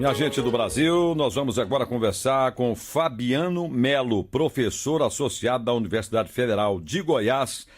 Minha gente do Brasil, nós vamos agora conversar com Fabiano Melo, professor associado da Universidade Federal de Goiás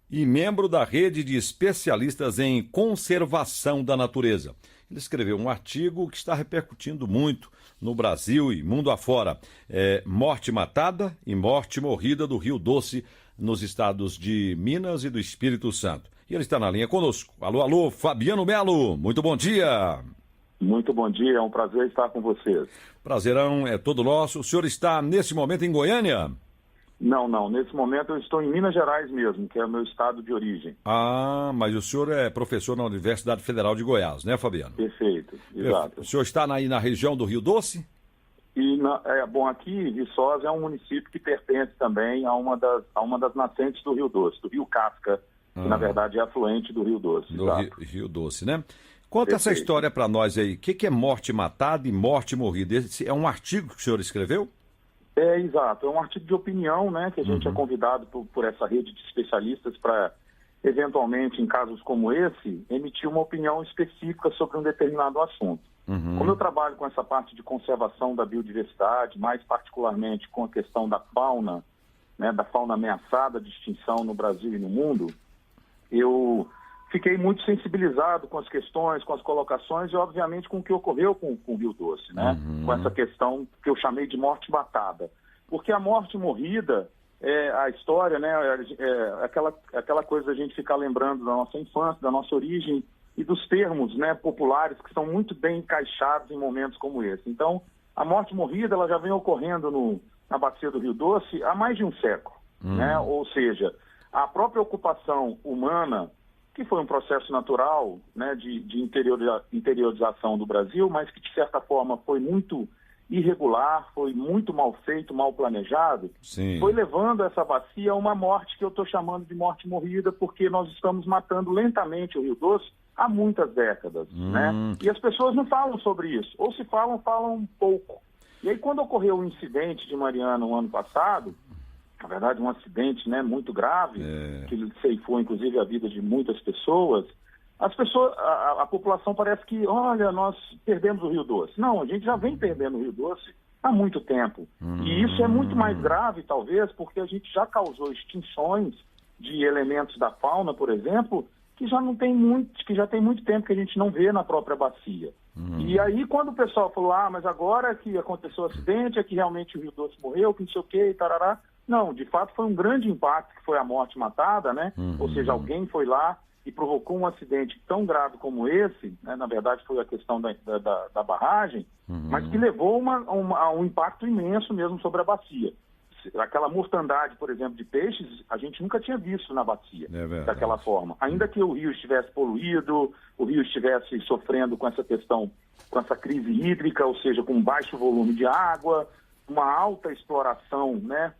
e membro da rede de especialistas em conservação da natureza. Ele escreveu um artigo que está repercutindo muito no Brasil e mundo afora. Morte matada e morte morrida do Rio Doce, nos estados de Minas e do Espírito Santo. E ele está na linha conosco. Alô, alô, Fabiano Melo, muito bom dia. Muito bom dia, é um prazer estar com vocês. Prazerão é todo nosso. O senhor está nesse momento em Goiânia? Não. Nesse momento eu estou em Minas Gerais mesmo, que é o meu estado de origem. Ah, mas o senhor é professor na Universidade Federal de Goiás, né, Fabiano? Perfeito, exato. O senhor está aí na região do Rio Doce? Bom, aqui Viçosa é um município que pertence também a uma das nascentes do Rio Doce, do Rio Casca, que na verdade é afluente do Rio Doce. Do Rio Doce, né? Conta essa história para nós aí. O que é morte matada e morte morrida? Esse é um artigo que o senhor escreveu? Exato. É um artigo de opinião, né? Que a gente é convidado por essa rede de especialistas para, eventualmente, em casos como esse, emitir uma opinião específica sobre um determinado assunto. Como eu trabalho com essa parte de conservação da biodiversidade, mais particularmente com a questão da fauna, né? Da fauna ameaçada de extinção no Brasil e no mundo, eu fiquei muito sensibilizado com as questões, com as colocações e, obviamente, com o que ocorreu com o Rio Doce, né? Com essa questão que eu chamei de morte matada. Porque a morte morrida, a história, né? Aquela coisa da gente ficar lembrando da nossa infância, da nossa origem e dos termos, né, populares que são muito bem encaixados em momentos como esse. Então, a morte morrida ela já vem ocorrendo na bacia do Rio Doce há mais de um século, né? Ou seja, a própria ocupação humana, que foi um processo natural, né, de interiorização do Brasil, mas que, de certa forma, foi muito irregular, foi muito mal feito, mal planejado, foi levando essa bacia a uma morte que eu estou chamando de morte morrida, porque nós estamos matando lentamente o Rio Doce há muitas décadas, né? E as pessoas não falam sobre isso, ou se falam um pouco. E aí, quando ocorreu o incidente de Mariana no ano passado, na verdade, um acidente, né, muito grave, que ceifou, inclusive, a vida de muitas pessoas. A população parece que, olha, nós perdemos o Rio Doce. Não, a gente já vem perdendo o Rio Doce há muito tempo. E isso é muito mais grave, talvez, porque a gente já causou extinções de elementos da fauna, por exemplo, que já tem muito tempo que a gente não vê na própria bacia. E aí, quando o pessoal falou, mas agora que aconteceu o acidente, é que realmente o Rio Doce morreu, que não sei o quê, e tarará. Não, de fato foi um grande impacto, que foi a morte matada, né? Ou seja, alguém foi lá e provocou um acidente tão grave como esse, né? Na verdade foi a questão da barragem, mas que levou a um impacto imenso mesmo sobre a bacia. Aquela mortandade, por exemplo, de peixes, a gente nunca tinha visto na bacia daquela forma. Ainda que o rio estivesse poluído, o rio estivesse sofrendo com essa questão, com essa crise hídrica, ou seja, com baixo volume de água, uma alta exploração, né?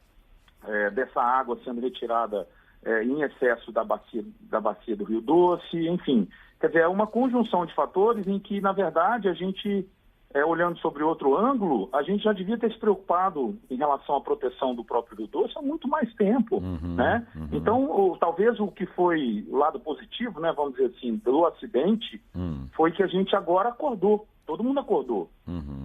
Dessa água sendo retirada em excesso da bacia do Rio Doce, enfim. Quer dizer, é uma conjunção de fatores em que, na verdade, a gente, olhando sobre outro ângulo, a gente já devia ter se preocupado em relação à proteção do próprio Rio Doce há muito mais tempo, né? Então, talvez o que foi o lado positivo, né, vamos dizer assim, do acidente, foi que a gente agora acordou, todo mundo acordou.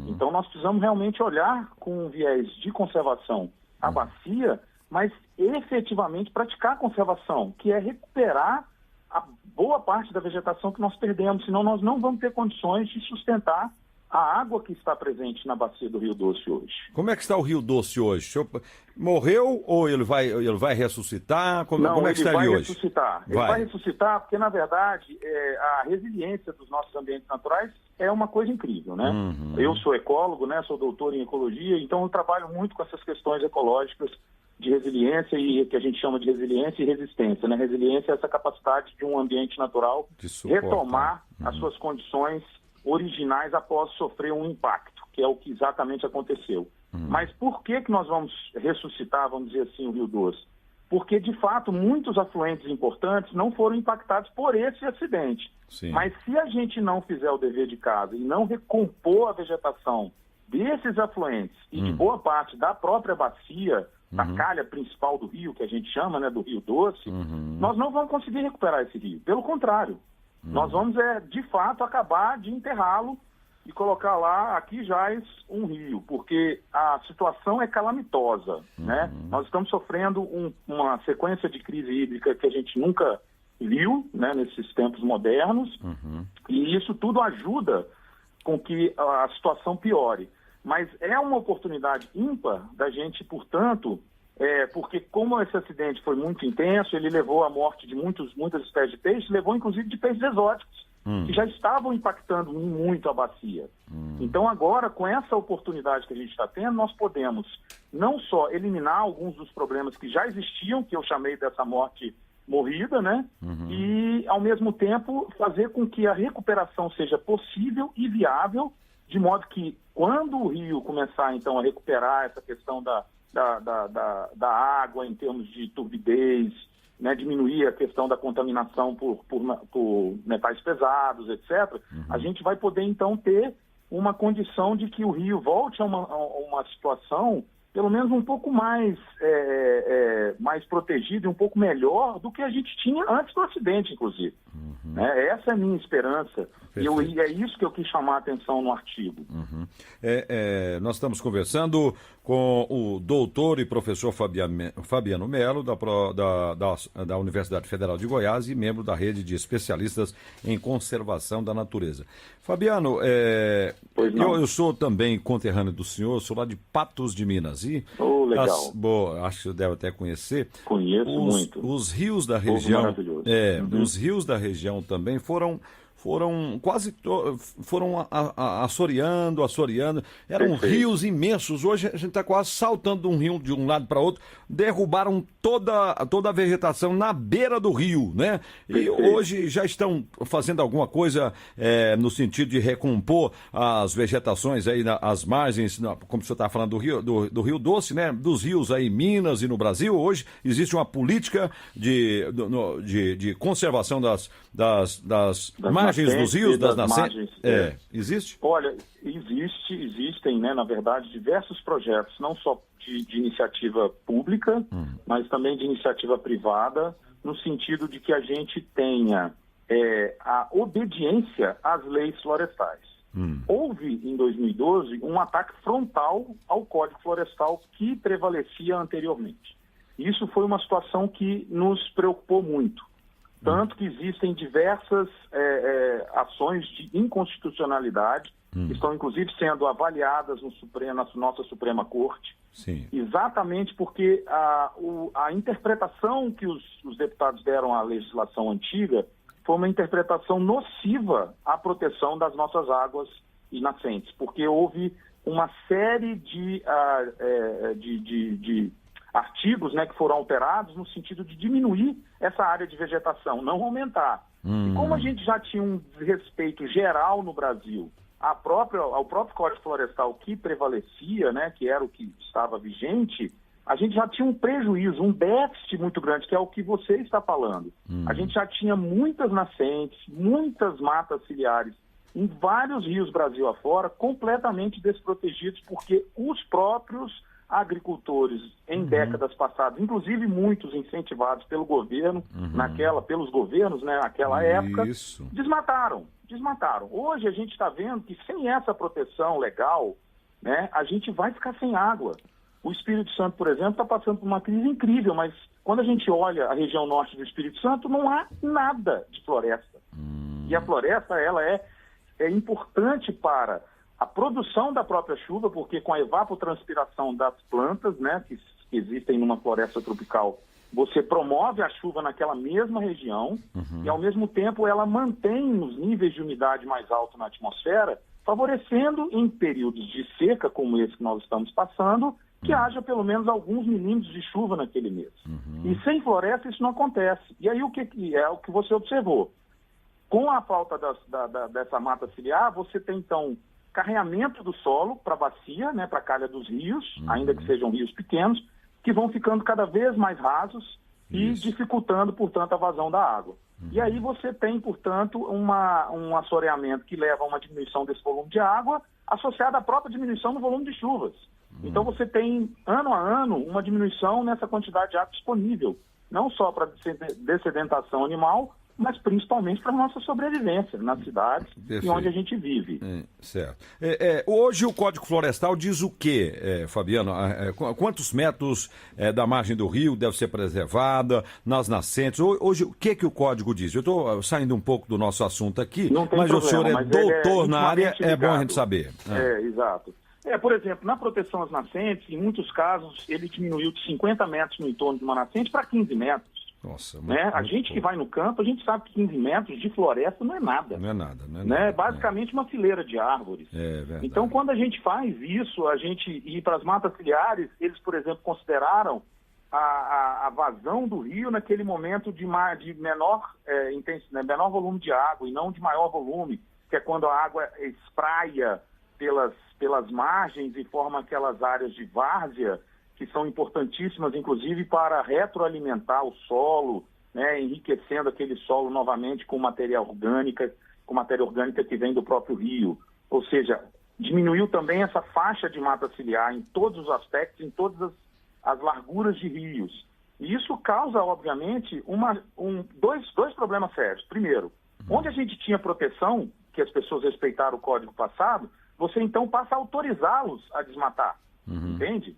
Então, nós precisamos realmente olhar com um viés de conservação a bacia, mas efetivamente praticar a conservação, que é recuperar a boa parte da vegetação que nós perdemos, senão nós não vamos ter condições de sustentar a água que está presente na bacia do Rio Doce hoje. Como é que está o Rio Doce hoje? O senhor morreu ou ele vai ressuscitar? Como é que está ele hoje? Ele vai ressuscitar porque, na verdade, a resiliência dos nossos ambientes naturais é uma coisa incrível, né? Eu sou ecólogo, né? Sou doutor em ecologia, então eu trabalho muito com essas questões ecológicas de resiliência e que a gente chama de resiliência e resistência, né? Resiliência é essa capacidade de um ambiente natural retomar as suas condições originais após sofrer um impacto, que é o que exatamente aconteceu. Mas por que nós vamos ressuscitar, vamos dizer assim, o Rio Doce? Porque, de fato, muitos afluentes importantes não foram impactados por esse acidente. Mas se a gente não fizer o dever de casa e não recompor a vegetação desses afluentes e de boa parte da própria bacia, da calha principal do rio, que a gente chama, né, do Rio Doce, nós não vamos conseguir recuperar esse rio. Pelo contrário, nós vamos, de fato, acabar de enterrá-lo e colocar lá, aqui jaz um rio, porque a situação é calamitosa, né? Nós estamos sofrendo uma sequência de crise hídrica que a gente nunca viu, né, nesses tempos modernos, e isso tudo ajuda com que a situação piore. Mas é uma oportunidade ímpar da gente, portanto, porque como esse acidente foi muito intenso, ele levou à morte de muitas espécies de peixes, levou inclusive de peixes exóticos, que já estavam impactando muito a bacia. Então agora, com essa oportunidade que a gente está tendo, nós podemos não só eliminar alguns dos problemas que já existiam, que eu chamei dessa morte morrida, né? E, ao mesmo tempo, fazer com que a recuperação seja possível e viável, de modo que, quando o rio começar, então, a recuperar essa questão da água em termos de turbidez, né, diminuir a questão da contaminação por metais pesados, etc., a gente vai poder, então, ter uma condição de que o rio volte a uma situação pelo menos um pouco mais protegido e um pouco melhor do que a gente tinha antes do acidente, inclusive. Essa é a minha esperança. E é isso que eu quis chamar a atenção no artigo. Nós estamos conversando com o doutor e professor Fabiano Melo, da Universidade Federal de Goiás e membro da rede de especialistas em conservação da natureza. Fabiano, eu sou também conterrâneo do senhor, sou lá de Patos de Minas. E legal. Acho que você deve até conhecer. Conheço muito. Os rios da região, os rios da região também foram assoreando. Eram rios imensos. Hoje a gente está quase saltando um rio de um lado para outro. Derrubaram toda a vegetação na beira do rio, né? E hoje já estão fazendo alguma coisa no sentido de recompor as vegetações aí as margens, como o senhor está falando do Rio Doce, né? Dos rios aí em Minas e no Brasil. Hoje existe uma política de conservação das margens dos rios, das nascentes? Existe? Olha, existem, né, na verdade, diversos projetos, não só de iniciativa pública, mas também de iniciativa privada, no sentido de que a gente tenha a obediência às leis florestais. Houve, em 2012, um ataque frontal ao Código Florestal que prevalecia anteriormente. Isso foi uma situação que nos preocupou muito. Tanto que existem diversas ações de inconstitucionalidade, que estão inclusive sendo avaliadas na nossa Suprema Corte. Sim. Exatamente porque a interpretação que os deputados deram à legislação antiga foi uma interpretação nociva à proteção das nossas águas e nascentes, porque houve uma série de artigos, né, que foram alterados no sentido de diminuir essa área de vegetação, não aumentar. E como a gente já tinha um respeito geral no Brasil ao próprio Código Florestal que prevalecia, né, que era o que estava vigente, a gente já tinha um prejuízo, um déficit muito grande, que é o que você está falando. A gente já tinha muitas nascentes, muitas matas ciliares em vários rios Brasil afora, completamente desprotegidos, porque os próprios agricultores em décadas passadas, inclusive muitos incentivados pelo governo, pelos governos, né, naquela época, desmataram. Hoje a gente está vendo que sem essa proteção legal, né, a gente vai ficar sem água. O Espírito Santo, por exemplo, está passando por uma crise incrível, mas quando a gente olha a região norte do Espírito Santo, não há nada de floresta. E a floresta, ela é importante para a produção da própria chuva, porque com a evapotranspiração das plantas, né, que existem numa floresta tropical, você promove a chuva naquela mesma região e, ao mesmo tempo, ela mantém os níveis de umidade mais altos na atmosfera, favorecendo, em períodos de seca, como esse que nós estamos passando, que haja pelo menos alguns milímetros de chuva naquele mês. E sem floresta isso não acontece. E aí o que é o que você observou? Com a falta dessa mata ciliar, você tem, então, carreamento do solo para a bacia, né, para a calha dos rios, ainda que sejam rios pequenos, que vão ficando cada vez mais rasos e dificultando, portanto, a vazão da água. E aí você tem, portanto, um assoreamento que leva a uma diminuição desse volume de água, associada à própria diminuição do volume de chuvas. Então você tem, ano a ano, uma diminuição nessa quantidade de água disponível, não só para dessedentação animal, mas principalmente para a nossa sobrevivência nas cidades e onde a gente vive. Certo. Hoje o Código Florestal diz o quê, Fabiano? Quantos metros da margem do rio deve ser preservada, nas nascentes? Hoje, o que o Código diz? Eu estou saindo um pouco do nosso assunto aqui, mas o senhor é doutor na área, é bom a gente saber. Exato. Por exemplo, na proteção às nascentes, em muitos casos, ele diminuiu de 50 metros no entorno de uma nascente para 15 metros. Nossa, A gente que vai no campo, a gente sabe que 15 metros de floresta não é nada. Não é nada. É basicamente uma fileira de árvores. Verdade. Então, quando a gente faz isso, a gente ir para as matas ciliares, eles, por exemplo, consideraram a vazão do rio naquele momento de menor intensidade, menor volume de água e não de maior volume, que é quando a água espraia pelas margens e forma aquelas áreas de várzea, que são importantíssimas, inclusive, para retroalimentar o solo, enriquecendo aquele solo novamente com matéria orgânica que vem do próprio rio. Ou seja, diminuiu também essa faixa de mata ciliar em todos os aspectos, em todas as larguras de rios. E isso causa, obviamente, dois problemas sérios. Primeiro, onde a gente tinha proteção, que as pessoas respeitaram o Código passado, você então passa a autorizá-los a desmatar, entende?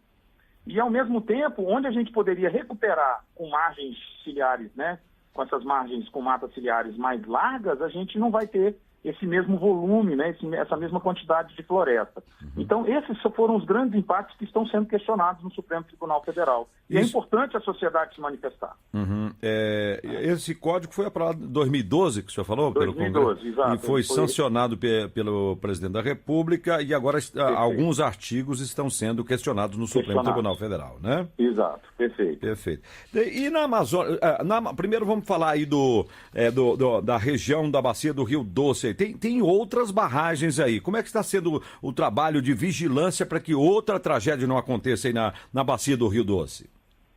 E, ao mesmo tempo, onde a gente poderia recuperar com margens ciliares, com essas margens com matas ciliares mais largas, a gente não vai ter esse mesmo volume, essa mesma quantidade de floresta. Então, esses foram os grandes impactos que estão sendo questionados no Supremo Tribunal Federal. E é importante a sociedade se manifestar. Esse código foi aprovado em 2012, que o senhor falou? 2012, exato. E foi sancionado pelo presidente da República e agora alguns artigos estão sendo questionados no Supremo Tribunal Federal, né? Exato, perfeito. E na Amazônia, primeiro vamos falar aí da região da bacia do Rio Doce. Tem outras barragens aí. Como é que está sendo o trabalho de vigilância para que outra tragédia não aconteça aí na bacia do Rio Doce?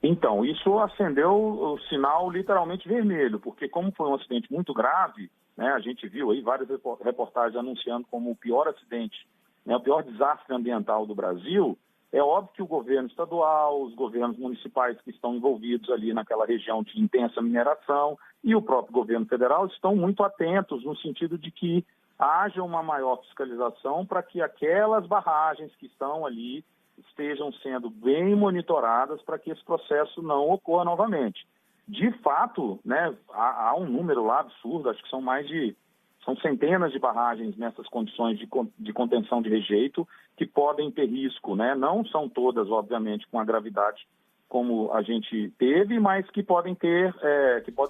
Então, isso acendeu o sinal literalmente vermelho, porque como foi um acidente muito grave, a gente viu aí várias reportagens anunciando como o pior acidente, o pior desastre ambiental do Brasil, é óbvio que o governo estadual, os governos municipais que estão envolvidos ali naquela região de intensa mineração e o próprio governo federal estão muito atentos no sentido de que haja uma maior fiscalização para que aquelas barragens que estão ali estejam sendo bem monitoradas para que esse processo não ocorra novamente. De fato, há um número lá absurdo, acho que são centenas de barragens nessas condições de contenção de rejeito que podem ter risco, Não são todas, obviamente, com a gravidade como a gente teve, mas que podem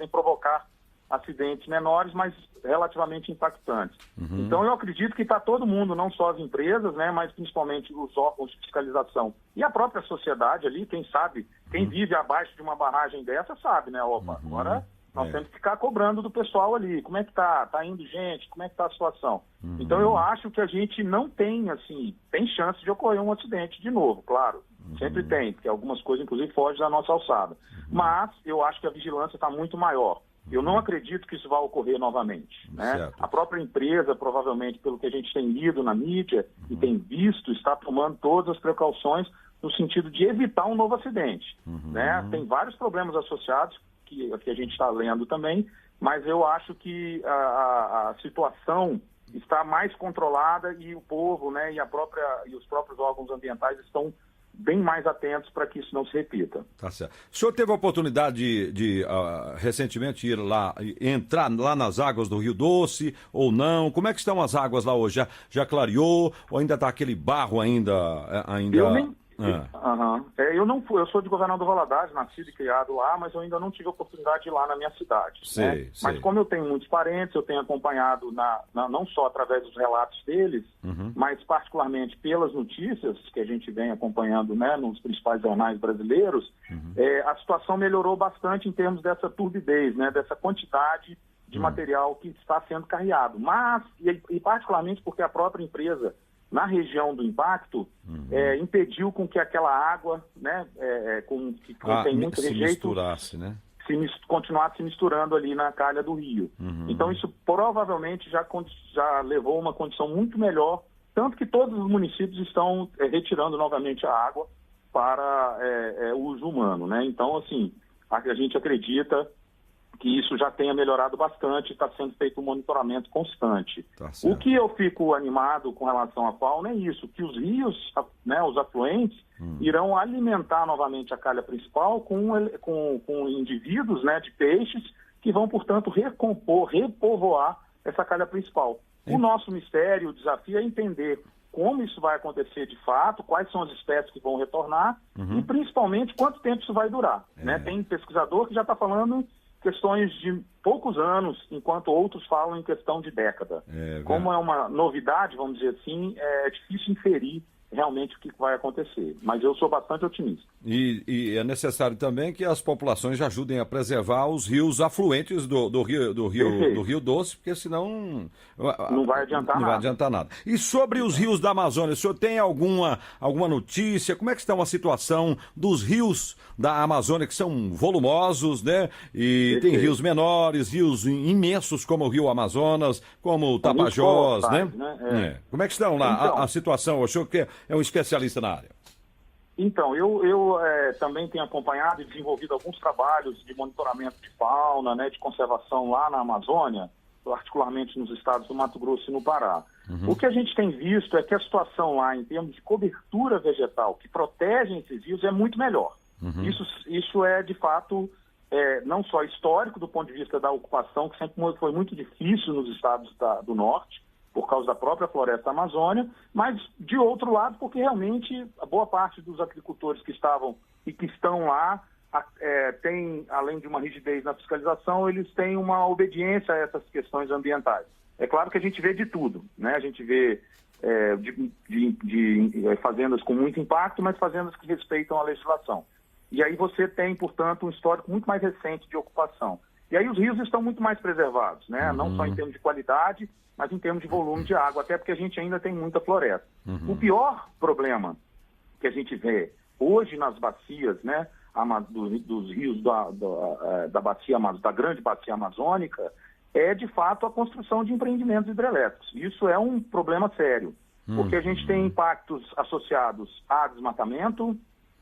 provocar acidentes menores, mas relativamente impactantes. Então, eu acredito que está todo mundo, não só as empresas, mas principalmente os órgãos de fiscalização e a própria sociedade ali, quem sabe, quem vive abaixo de uma barragem dessa sabe, agora nós temos que ficar cobrando do pessoal ali, como é que tá indo gente, como é que tá a situação. Então, eu acho que a gente não tem, tem chance de ocorrer um acidente de novo, claro, sempre tem, porque algumas coisas, inclusive, fogem da nossa alçada. Mas eu acho que a vigilância está muito maior. Eu não acredito que isso vá ocorrer novamente. A própria empresa, provavelmente, pelo que a gente tem lido na mídia e tem visto, está tomando todas as precauções no sentido de evitar um novo acidente. Tem vários problemas associados que a gente está lendo também, mas eu acho que a situação está mais controlada e o povo e os próprios órgãos ambientais estão bem mais atentos para que isso não se repita. Tá certo. O senhor teve a oportunidade de recentemente entrar lá nas águas do Rio Doce ou não? Como é que estão as águas lá hoje? Já clareou ou ainda está aquele barro ainda? Eu não fui, eu sou de Governador Valadares, nascido e criado lá, mas eu ainda não tive a oportunidade de ir lá na minha cidade. Mas como eu tenho muitos parentes, eu tenho acompanhado não só através dos relatos deles, mas particularmente pelas notícias que a gente vem acompanhando nos principais jornais brasileiros, a situação melhorou bastante em termos dessa turbidez, dessa quantidade de material que está sendo carreado. Mas, e particularmente porque a própria empresa na região do impacto, impediu com que aquela água, que contém muito rejeito, continuasse se misturando ali na calha do rio. Então, isso provavelmente já levou a uma condição muito melhor, tanto que todos os municípios estão retirando novamente a água para uso humano. Então, a gente acredita que isso já tenha melhorado bastante e está sendo feito um monitoramento constante. O que eu fico animado com relação à fauna é isso, que os rios, né, os afluentes, irão alimentar novamente a calha principal com indivíduos, né, de peixes que vão, portanto, repovoar essa calha principal. O nosso mistério, o desafio é entender como isso vai acontecer de fato, quais são as espécies que vão retornar e, principalmente, quanto tempo isso vai durar. Né? Tem pesquisador que já está falando questões de poucos anos, enquanto outros falam em questão de década. Como é uma novidade, vamos dizer assim, é difícil inferir realmente o que vai acontecer. Mas eu sou bastante otimista. E é necessário também que as populações ajudem a preservar os rios afluentes do Rio Doce, porque senão não vai adiantar nada. E sobre os rios da Amazônia, o senhor tem alguma notícia? Como é que está a situação dos rios da Amazônia, que são volumosos, né? E tem rios menores, rios imensos como o Rio Amazonas, como o Tapajós, né? Como é que estão lá então, a situação? O senhor que é um especialista na área. Então, eu também tenho acompanhado e desenvolvido alguns trabalhos de monitoramento de fauna, né, de conservação lá na Amazônia, particularmente nos estados do Mato Grosso e no Pará. O que a gente tem visto é que a situação lá, em termos de cobertura vegetal, que protegem esses rios, é muito melhor. Isso é, de fato, não só histórico do ponto de vista da ocupação, que sempre foi muito difícil nos estados do norte, por causa da própria floresta amazônica, mas, de outro lado, porque realmente a boa parte dos agricultores que estavam e que estão lá tem, além de uma rigidez na fiscalização, eles têm uma obediência a essas questões ambientais. É claro que a gente vê de tudo, né? A gente vê fazendas com muito impacto, mas fazendas que respeitam a legislação. E aí você tem, portanto, um histórico muito mais recente de ocupação. E aí os rios estão muito mais preservados, né? Não só em termos de qualidade, mas em termos de volume de água, até porque a gente ainda tem muita floresta. O pior problema que a gente vê hoje nas bacias, né, dos rios da grande bacia amazônica, é de fato a construção de empreendimentos hidrelétricos. Isso é um problema sério, porque a gente tem impactos associados a desmatamento,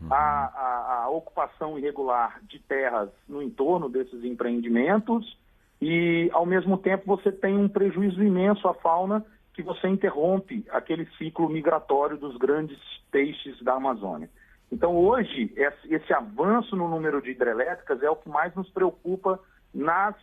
a ocupação irregular de terras no entorno desses empreendimentos e, ao mesmo tempo, você tem um prejuízo imenso à fauna, que você interrompe aquele ciclo migratório dos grandes peixes da Amazônia. Então, hoje, esse avanço no número de hidrelétricas é o que mais nos preocupa nas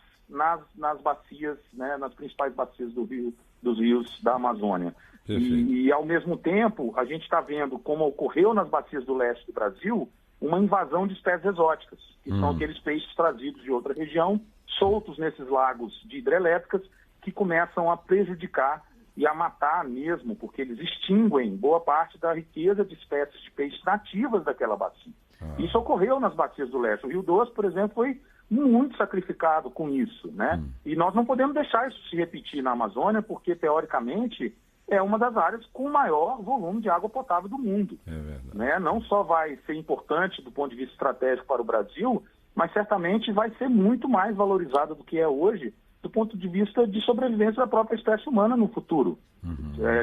bacias, né, nas principais bacias dos rios da Amazônia. E, ao mesmo tempo, a gente está vendo, como ocorreu nas bacias do leste do Brasil, uma invasão de espécies exóticas, que são aqueles peixes trazidos de outra região, soltos nesses lagos de hidrelétricas, que começam a prejudicar e a matar mesmo, porque eles extinguem boa parte da riqueza de espécies de peixes nativas daquela bacia. Isso ocorreu nas bacias do leste. O Rio Doce, por exemplo, foi muito sacrificado com isso, né? E nós não podemos deixar isso se repetir na Amazônia, porque, teoricamente, é uma das áreas com maior volume de água potável do mundo. Né? Não só vai ser importante do ponto de vista estratégico para o Brasil, mas certamente vai ser muito mais valorizada do que é hoje, do ponto de vista de sobrevivência da própria espécie humana no futuro.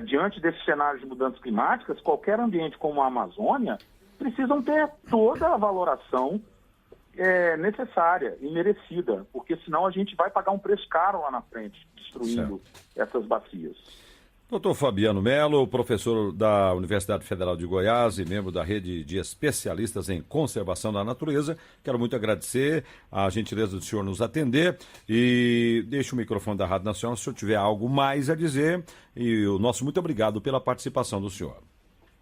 Diante desses cenários de mudanças climáticas, qualquer ambiente como a Amazônia precisam ter toda a valoração necessária e merecida, porque senão a gente vai pagar um preço caro lá na frente, destruindo essas bacias. Dr. Fabiano Melo, professor da Universidade Federal de Goiás e membro da rede de especialistas em conservação da natureza, quero muito agradecer a gentileza do senhor nos atender e deixo o microfone da Rádio Nacional se o senhor tiver algo mais a dizer, e o nosso muito obrigado pela participação do senhor.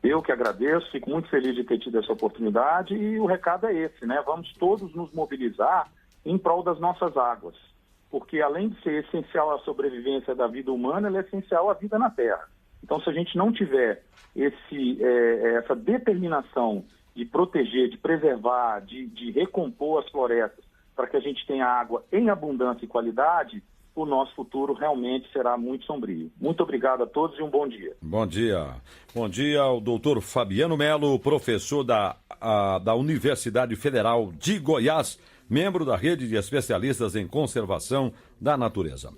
Eu que agradeço, fico muito feliz de ter tido essa oportunidade e o recado é esse, né? Vamos todos nos mobilizar em prol das nossas águas, porque além de ser essencial à sobrevivência da vida humana, ela é essencial à vida na Terra. Então, se a gente não tiver essa determinação de proteger, de preservar, de recompor as florestas para que a gente tenha água em abundância e qualidade, o nosso futuro realmente será muito sombrio. Muito obrigado a todos e um bom dia. Bom dia. Bom dia ao doutor Fabiano Melo, professor da Universidade Federal de Goiás, membro da rede de especialistas em conservação da natureza.